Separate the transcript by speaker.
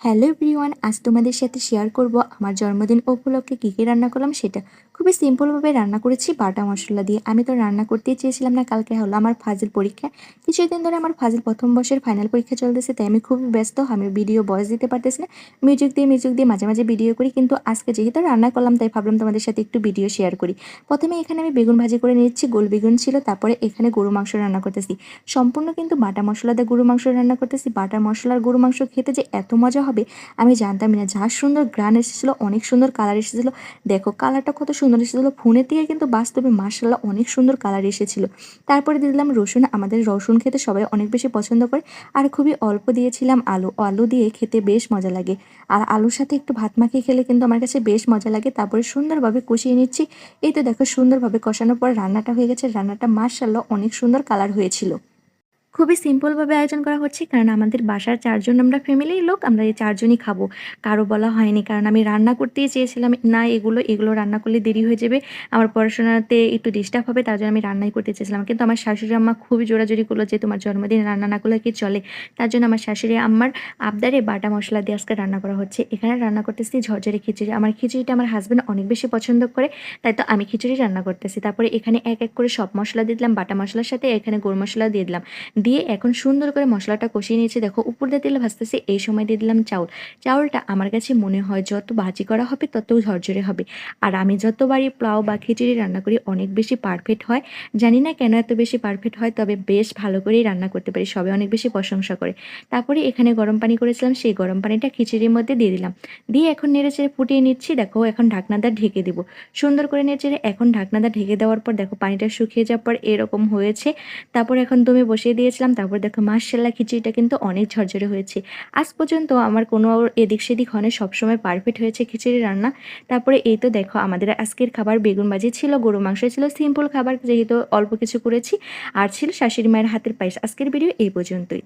Speaker 1: Hello everyone, আজ তোমাদের সাথে শেয়ার করব আমার জন্মদিন উপলক্ষে কী কী রান্না করলাম সেটা। খুবই সিম্পলভাবে রান্না করেছি বাটা মশলা দিয়ে। আমি তো রান্না করতেই চেয়েছিলাম না, কালকে হলো আমার ফাজিল পরীক্ষা। কিছুদিন ধরে আমার ফাজিল প্রথম বর্ষের ফাইনাল পরীক্ষা চলতেছে, তাই আমি খুবই ব্যস্ত, আমি ভিডিও ভয়েস দিতে পারতেছি না। মিউজিক দিয়ে মাঝে মাঝে ভিডিও করি, কিন্তু আজকে যেহেতু রান্না করলাম তাই ভাবলাম তোমাদের সাথে একটু ভিডিও শেয়ার করি। প্রথমে এখানে আমি বেগুন ভাজি করে নিচ্ছি, গোল বেগুন ছিল। তারপরে এখানে গরু মাংস রান্না করতেছি, সম্পূর্ণ কিন্তু বাটা মশলা দিয়ে গরু মাংস রান্না করতেছি। বাটা মশলার গরু মাংস খেতে যে এত মজা হবে আমি জানতামই না। যা সুন্দর ঘ্রাণ এসেছিলো, অনেক সুন্দর কালার এসেছিলো। দেখো কালারটা কত সুন্দর এসেছিলো, ফোনের থেকে কিন্তু বাস্তবে মাশাআল্লাহ অনেক সুন্দর কালার এসেছিলো। তারপরে দিয়ে দিলাম রসুন, আমাদের রসুন খেতে সবাই অনেক বেশি পছন্দ করে। আর খুবই অল্প দিয়েছিলাম আলু, আলু দিয়ে খেতে বেশ মজা লাগে। আর আলুর সাথে একটু ভাত মাখিয়ে খেলে কিন্তু আমার কাছে বেশ মজা লাগে। তারপরে সুন্দরভাবে কষিয়ে নিচ্ছি। এই তো দেখো সুন্দরভাবে কষানোর পর রান্নাটা হয়ে গেছে। রান্নাটা মাশাআল্লাহ অনেক সুন্দর কালার হয়েছিল। খুবই সিম্পলভাবে আয়োজন করা হচ্ছে, কারণ আমাদের বাসার ৪ জন আমরা ফ্যামিলির লোক, আমরা এই ৪ জনই খাবো। কারো বলা হয়নি, কারণ আমি রান্না করতেই চেয়েছিলাম না, এগুলো রান্না করলে দেরি হয়ে যাবে। আমার পড়াশোনাতে একটু ডিস্টার্ব হবে, তার জন্য আমি রান্নাই করতে চেয়েছিলাম। কিন্তু আমার শাশুড়ি আম্মা খুবই জোরাজুরি করলো যে, "তোমার জন্মদিনে রান্না না করলে কি চলে?" তার জন্য আমার শাশুড়ি আম্মার আবদারে বাটা মসলা দিয়ে আজকে রান্না করা হচ্ছে। এখানে রান্না করতেছি ঝরঝরে খিচুড়ি। আমার খিচুড়িটা আমার হাসব্যান্ড অনেক বেশি পছন্দ করে, তাই তো আমি খিচুড়ি রান্না করতেছি। তারপরে এখানে এক, এক করে সব মসলা দিয়ে দিলাম। বাটা মসলার সাথে এখানে গরম মসলা দিয়ে দিলাম। দিয়ে এখন সুন্দর করে মশলাটা কষিয়ে নিয়েছি। দেখো উপর দিয়ে তেল ভাজতেছি, এই সময় দিয়ে দিলাম চাউল। চাউলটা আমার কাছে মনে হয় যত ভাজি করা হবে তত ঝরঝরে হবে। আর আমি যতবারই পোলাও বা খিচুড়ি রান্না করি অনেক বেশি পারফেক্ট হয়। জানি না কেন এত বেশি পারফেক্ট হয়, তবে বেশ ভালো করেই রান্না করতে পারি। সবাই অনেক বেশি প্রশংসা করে। তারপরে এখানে গরম পানি করেছিলাম, সেই গরম পানিটা খিচুড়ির মধ্যে দিয়ে দিলাম। দিয়ে এখন নেড়েচেড়ে ফুটিয়ে নিচ্ছি। দেখো এখন ঢাকনাটা ঢেকে দিব। সুন্দর করে নেড়েচেড়ে এখন ঢাকনাটা ঢেকে দেওয়ার পর দেখো পানিটা শুকিয়ে যাওয়ার পর এরকম হয়েছে। তারপর এখন দমে বসিয়ে দিয়েছিলাম। তারপর দেখো মাশাআল্লাহ খিচুড়িটা কিন্তু অনেক ঝরঝরে হয়েছে। আজ পর্যন্ত আমার কোনো এদিক সেদিক হয় না, সবসময় পারফেক্ট হয়েছে খিচুড়ি রান্না। তারপরে এই তো দেখো আমাদের আজকের খাবার বেগুন ভাজি ছিল, গরু মাংস ছিল, সিম্পল খাবার যেহেতু অল্প কিছু করেছি। আর ছিল শাশুড়ি মায়ের হাতের পায়েস। আজকের ভিডিও এই পর্যন্তই।